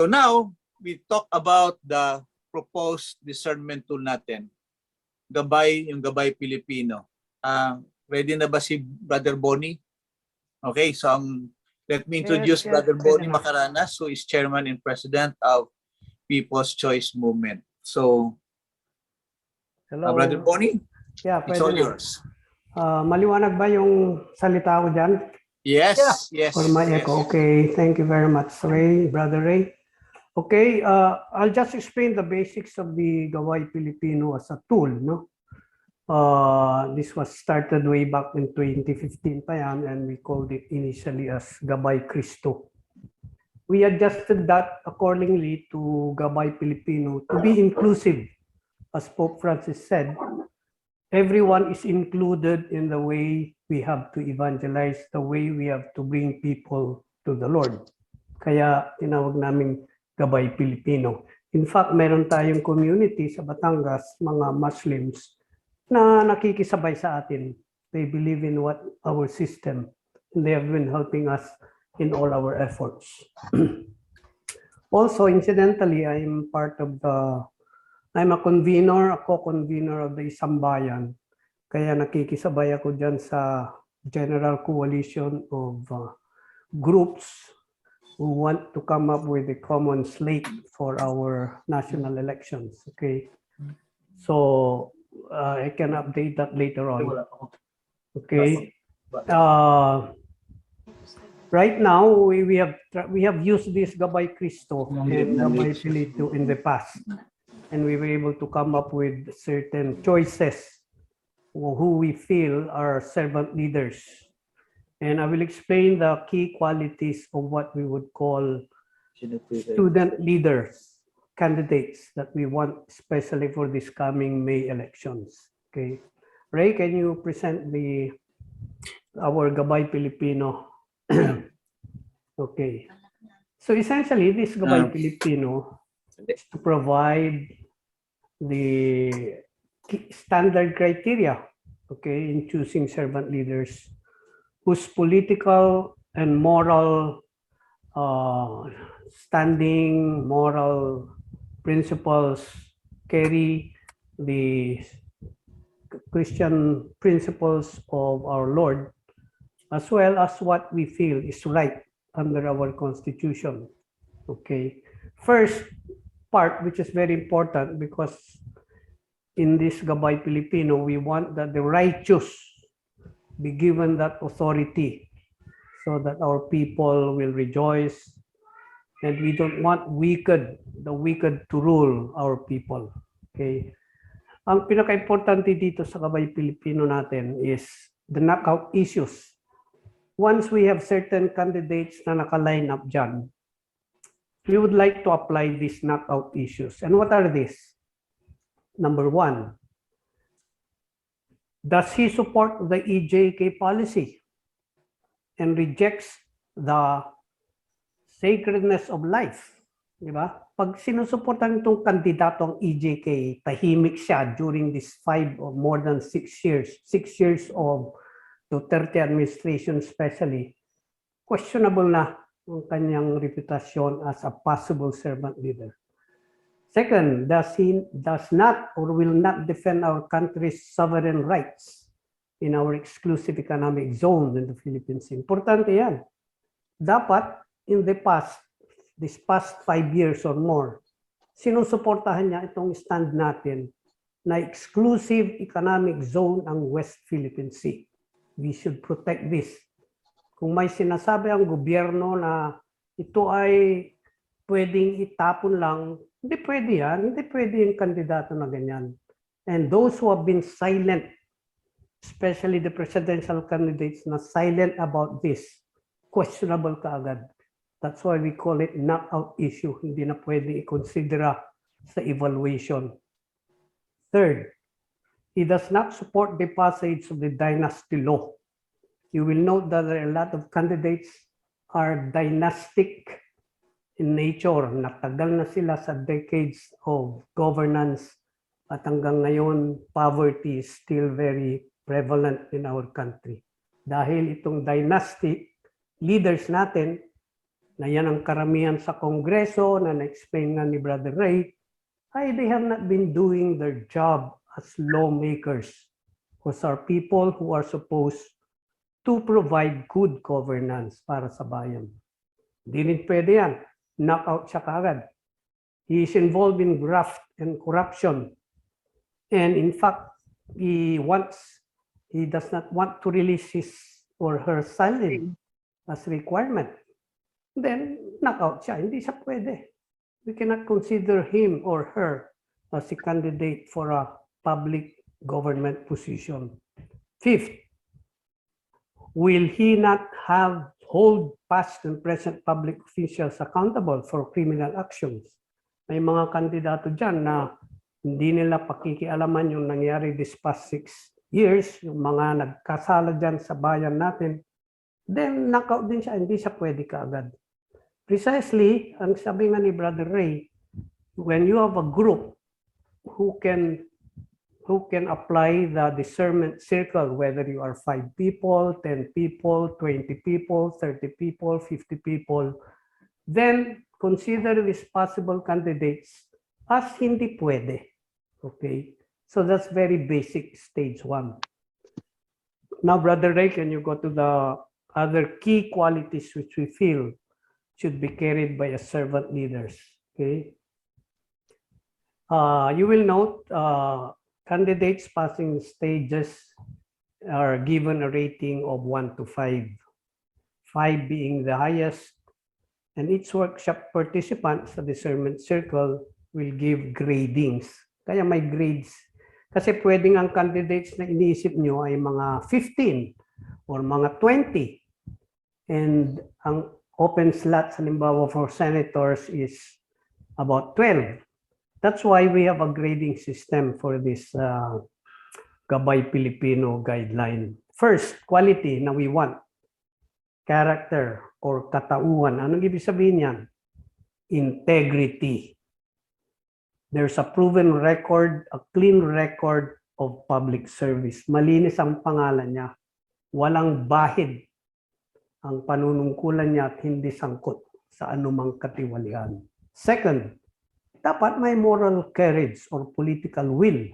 So now, we talk about the proposed discernment tool natin. Gabay, yung Gabay PiliPino. Ready na ba si Brother Bonnie? Okay, so let me introduce Brother Bonnie Macaranas, who is Chairman and President of People's Choice Movement. So, Brother Bonnie, it's all yours. Maliwanag ba yung salita ko dyan? Yes, yes. Or my echo? Okay, thank you very much, Ray, Brother Ray. Okay, I'll just explain the basics of the Gabay PiliPino as a tool. No, this was started way back in 2015 pa yan, and we called it initially as Gabay Cristo. We adjusted that accordingly to Gabay PiliPino to be inclusive. As Pope Francis said, everyone is included in the way we have to evangelize, the way we have to bring people to the Lord. Kaya tinawag namin Gabay PiliPino. In fact, meron tayong community sa Batangas, mga Muslims, na nakikisabay sa atin. They believe in what our system, and they have been helping us in all our efforts. Also, incidentally, I'm a convener, a co-convener of the Isang Bayan. Kaya nakikisabay ako dyan sa general coalition of groups who want to come up with a common slate for our national elections. Okay, so I can update that later on. Okay, right now we have used this Gabay Cristo and Gabay PiliPino in the past, and we were able to come up with certain choices who we feel are servant leaders. And I will explain the key qualities of what we would call student leaders, candidates that we want, especially for this coming May elections. Okay, Ray, can you present our Gabay PiliPino? Okay, so essentially this Gabay PiliPino is to provide the standard criteria, okay, in choosing servant leaders whose political and moral standing, moral principles carry the Christian principles of our Lord, as well as what we feel is right under our Constitution. Okay, first part, which is very important, because in this Gabay PiliPino, we want that the righteous be given that authority so that our people will rejoice, and we don't want the wicked to rule our people. Okay, ang pinaka-importante dito sa Gabay PiliPino natin is the knockout issues. Once we have certain candidates na naka-line up dyan, we would like to apply these knockout issues. And what are these? Number one, does he support the EJK policy and rejects the sacredness of life? Diba? Pag sinusuportan itong kandidato ang EJK, tahimik siya during this 5 or more than 6 years of Duterte administration especially, questionable na ang kanyang reputasyon as a possible servant leader. Second, does not or will not defend our country's sovereign rights in our exclusive economic zone in the Philippines? Importante yan. Dapat, in the past, this past 5 years or more, sinusuportahan niya itong stand natin na exclusive economic zone ang West Philippine Sea. We should protect this. Kung may sinasabi ang gobyerno na ito ay pwedeng itapon lang, hindi pwede yan. Hindi pwede yung kandidato na ganyan. And those who have been silent, especially the presidential candidates na silent about this, questionable kaagad. That's why we call it knockout issue. Hindi na pwede i-considera sa evaluation. Third, he does not support the passage of the dynasty law. You will note that there are a lot of candidates are dynastic in nature. Natagal na sila sa decades of governance, at hanggang ngayon, poverty is still very prevalent in our country. Dahil itong dynastic leaders natin, na yan ang karamihan sa Kongreso na na-explain na ni Brother Ray, ay they have not been doing their job as lawmakers, who are people who are supposed to provide good governance para sa bayan. Hindi rin pwede yan. Knockout siya kaagad. He is involved in graft and corruption. And in fact, he does not want to release his or her salary as requirement. Then, knockout siya. Hindi siya pwede. We cannot consider him or her as a candidate for a public government position. Fifth, will he not hold past and present public officials accountable for criminal actions? May mga kandidato dyan na hindi nila pakikialaman yung nangyari this past 6 years, yung mga nagkasala dyan sa bayan natin, then knockout din siya, hindi siya pwede kaagad. Precisely, ang sabi nga ni Brother Ray, when you have a group who can apply the discernment circle, whether you are 5 people, 10 people, 20 people, 30 people, 50 people, then consider these possible candidates as hindi pwede. Okay? So that's very basic stage 1. Now, Brother Ray, can you go to the other key qualities which we feel should be carried by a servant leaders? Okay? You will note candidates passing stages are given a rating of 1 to 5, 5 being the highest, and each workshop participant sa discernment circle will give gradings. Kaya may grades. Kasi pwedeng ang candidates na iniisip nyo ay mga 15 or mga 20. And ang open slots, halimbawa for senators, is about 12. That's why we have a grading system for this Gabay PiliPino guideline. First, quality na we want. Character or katauhan. Anong ibig sabihin yan? Integrity. There's a proven record, a clean record of public service. Malinis ang pangalan niya. Walang bahid ang panunungkulan niya at hindi sangkot sa anumang katiwalian. Second, dapat may moral courage or political will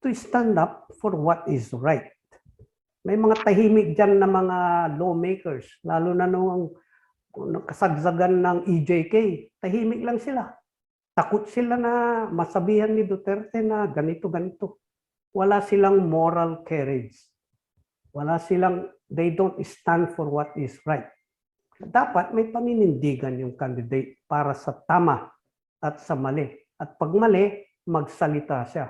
to stand up for what is right. May mga tahimik dyan na mga lawmakers, lalo na nung kasagsagan ng EJK, tahimik lang sila. Takot sila na masabihan ni Duterte na ganito. Wala silang moral courage. They don't stand for what is right. Dapat may paninindigan yung candidate para sa tama at sa mali. At pag mali, magsalita siya.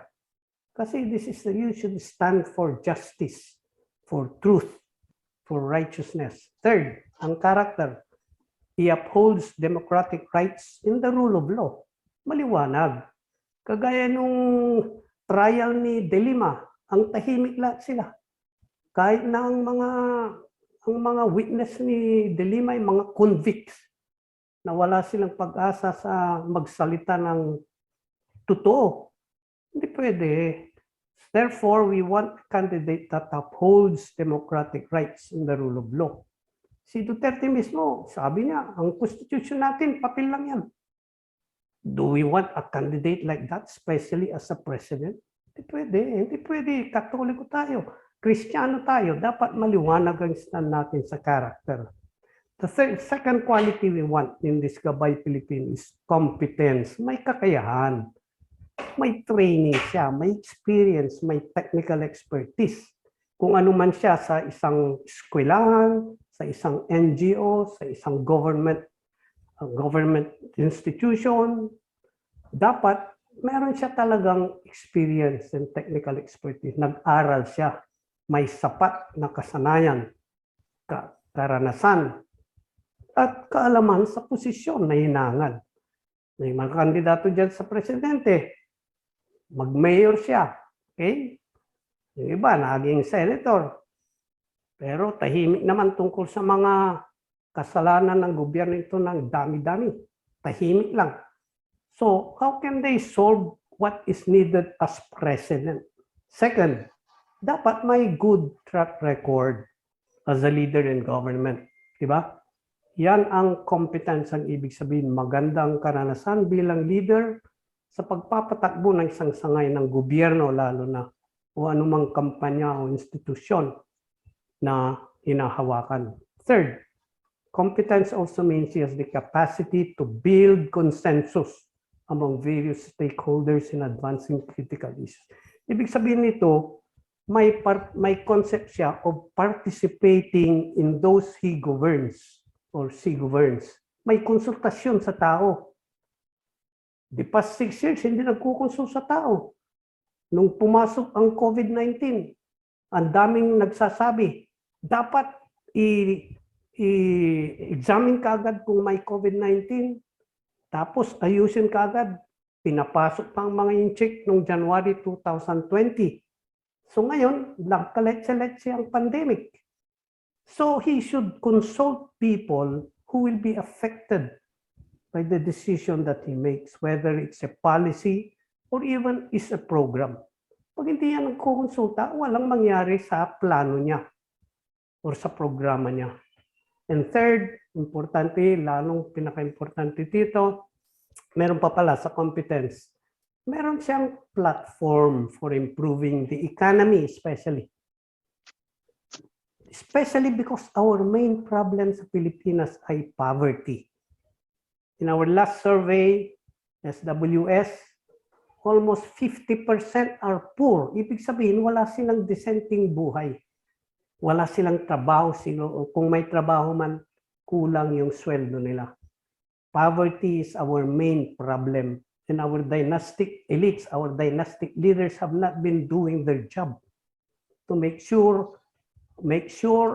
Kasi you should stand for justice, for truth, for righteousness. Third, ang character. He upholds democratic rights in the rule of law. Maliwanag. Kagaya nung trial ni De Lima, ang tahimik lahat sila. Kahit na ang mga witness ni De Lima ay mga convicts na wala silang pag-asa sa magsalita ng totoo. Hindi pwede. Therefore, we want a candidate that upholds democratic rights in the rule of law. Si Duterte mismo, sabi niya, ang constitution natin, papel lang yan. Do we want a candidate like that, especially as a president? Hindi pwede. Hindi pwede. Katoliko tayo. Kristiyano tayo. Dapat maliwanag ang stand natin sa character. The second quality we want in this Gabay PiliPino is competence. May kakayahan. May training siya. May experience. May technical expertise. Kung ano man siya sa isang eskwelahan, sa isang NGO, sa isang government institution, dapat meron siya talagang experience and technical expertise. Nag-aral siya. May sapat na kasanayan, karanasan, at kaalaman sa posisyon na hinangan. May mga kandidato dyan sa presidente, mag-mayor siya. Okay? Yung iba, naging senator. Pero tahimik naman tungkol sa mga kasalanan ng gobyerno ito ng dami-dami. Tahimik lang. So, how can they solve what is needed as president? Second, dapat may good track record as a leader in government. Diba? Yan ang competence, ang ibig sabihin, magandang karanasan bilang leader sa pagpapatakbo ng isang sangay ng gobyerno, lalo na o anumang kampanya o institusyon na hinahawakan. Third, competence also means he has the capacity to build consensus among various stakeholders in advancing critical issues. Ibig sabihin nito, may concept siya of participating in those he governs or she governs. May konsultasyon sa tao. The past 6 years, hindi nagkukonsult sa tao. Nung pumasok ang COVID-19, ang daming nagsasabi, dapat i-examine ka agad kung may COVID-19, tapos ayusin ka agad. Pinapasok pa ang mga in-check noong January 2020. So ngayon, nagkaletse-letse ang pandemic. So he should consult people who will be affected by the decision that he makes, whether it's a policy or even is a program. Pag hindi yan nagkukonsulta, walang mangyari sa plano niya or sa programa niya. And third, importante, lalong pinaka-importante dito, meron pa pala sa competence, meron siyang platform for improving the economy, especially because our main problem sa Pilipinas ay poverty. In our last survey, SWS, almost 50% are poor. Ibig sabihin, wala silang dissenting buhay. Wala silang trabaho. Kung may trabaho man, kulang yung sweldo nila. Poverty is our main problem. And our dynastic elites, our dynastic leaders have not been doing their job to make sure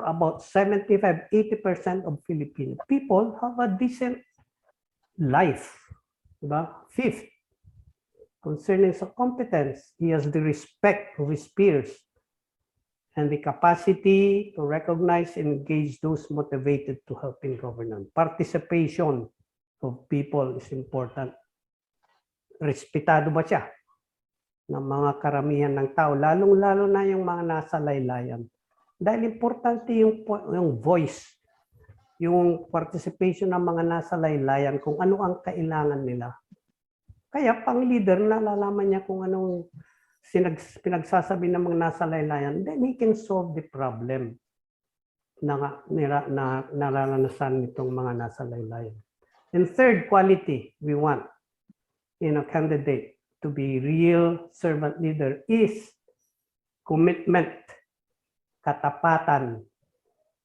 about 75-80% of Filipino people have a decent life. Diba? Fifth, concerning sa competence, he has the respect of his peers and the capacity to recognize and engage those motivated to help in governance. Participation of people is important. Respetado ba siya ng mga karamihan ng tao, lalong-lalo na yung mga nasa laylayan? Dahil importante yung voice, yung participation ng mga nasa laylayan kung ano ang kailangan nila. Kaya pang leader, nalalaman niya kung anong pinagsasabi ng mga nasa laylayan, then he can solve the problem na nararanasan nitong mga nasa laylayan. And third quality we want in a candidate to be real servant leader is commitment, katapatan.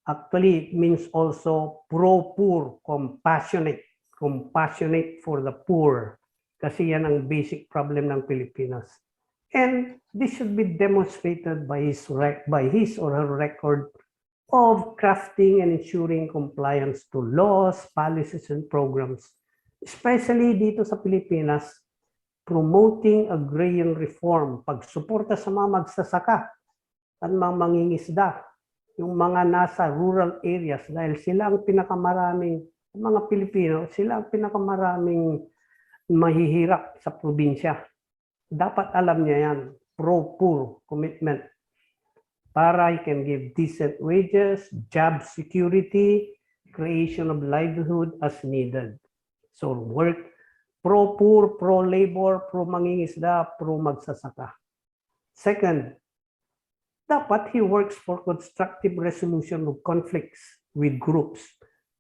Actually, it means also pro-poor, compassionate for the poor. Kasi yan ang basic problem ng Pilipinas. And this should be demonstrated by his or her record of crafting and ensuring compliance to laws, policies, and programs. Especially dito sa Pilipinas, promoting agrarian reform, pagsuporta sa mga magsasaka at mga mangingisda, yung mga nasa rural areas, dahil sila ang pinakamaraming, mga Pilipino, sila ang pinakamaraming mahihirap sa probinsya. Dapat alam niya yan, pro-poor commitment, para he can give decent wages, job security, creation of livelihood as needed. So work, pro-poor, pro-labor, pro-mangingisda, pro-magsasaka. Second, dapat he works for constructive resolution of conflicts with groups,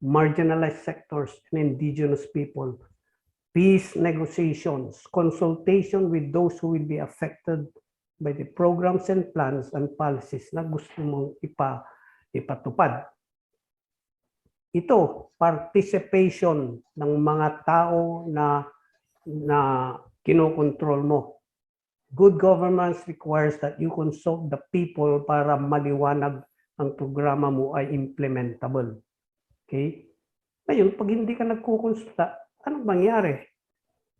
marginalized sectors, and indigenous people. Peace negotiations, consultation with those who will be affected by the programs and plans and policies na gusto mong ipatupad. Ito, participation ng mga tao na kinokontrol mo. Good governance requires that you consult the people para maliwanag ang programa mo ay implementable. Okay? Ngayon, pag hindi ka nagkukonsulta, anong mangyari?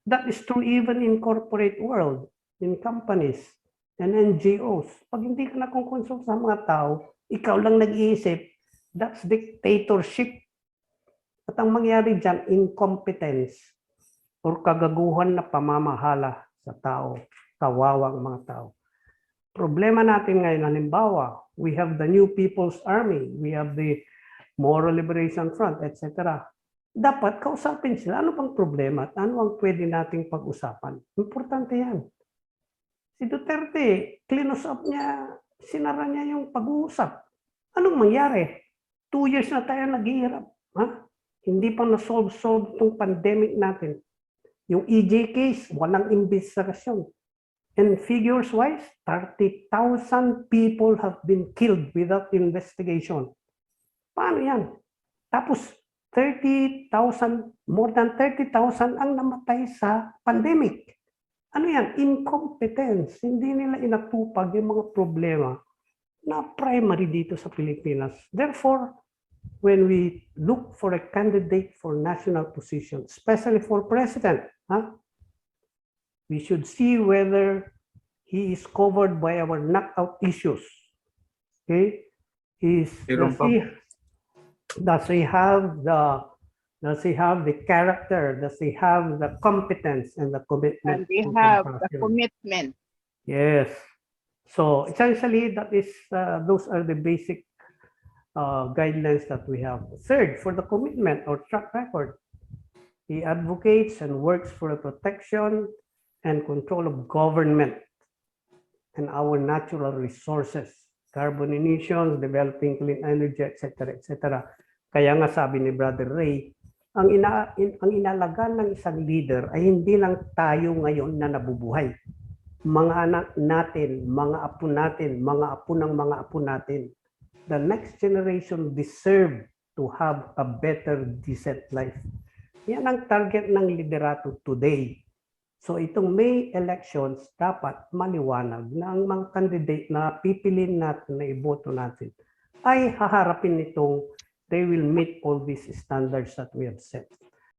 That is true even in corporate world, in companies and NGOs. Pag hindi ka nagkukonsult sa mga tao, ikaw lang nag-iisip, that's dictatorship. At ang mangyari dyan, incompetence or kagaguhan na pamamahala sa tao, kawawang mga tao. Problema natin ngayon, halimbawa, we have the new People's Army, we have the Moral Liberation Front, etc. Dapat kausapin sila. Ano pang problema at ano ang pwede nating pag-usapan? Importante yan. Si Duterte, cleanus up niya, sinara niya yung pag-uusap. Anong mangyari? 2 years na tayo naghihirap. Ha? Hindi pa na-solve itong pandemic natin. Yung EJ case, walang investigasyon. And figures-wise, 30,000 people have been killed without investigation. Paano yan? Tapos, 30,000, more than 30,000 ang namatay sa pandemic. Ano yan? Incompetence. Hindi nila inatupag yung mga problema na primary dito sa Pilipinas. Therefore, when we look for a candidate for national position, especially for president, we should see whether he is covered by our knockout issues. Okay? Does he have the character? Does he have the competence and the commitment? And they to have the compassion? commitment. Yes. So essentially, those are the basic guidelines that we have. Third, for the commitment or track record, he advocates and works for the protection and control of government and our natural resources, carbon emissions, developing clean energy, etc., etc. Kaya nga sabi ni Brother Ray, ang inalagaan ng isang leader ay hindi lang tayo ngayon na nabubuhay. Mga anak natin, mga apo natin, mga apo ng mga apo natin. The next generation deserve to have a better, decent life. Yan ang target ng liderato today. So itong May elections, dapat maliwanag na ang mga candidate na pipiliin natin na iboto natin ay haharapin nitong they will meet all these standards that we have set.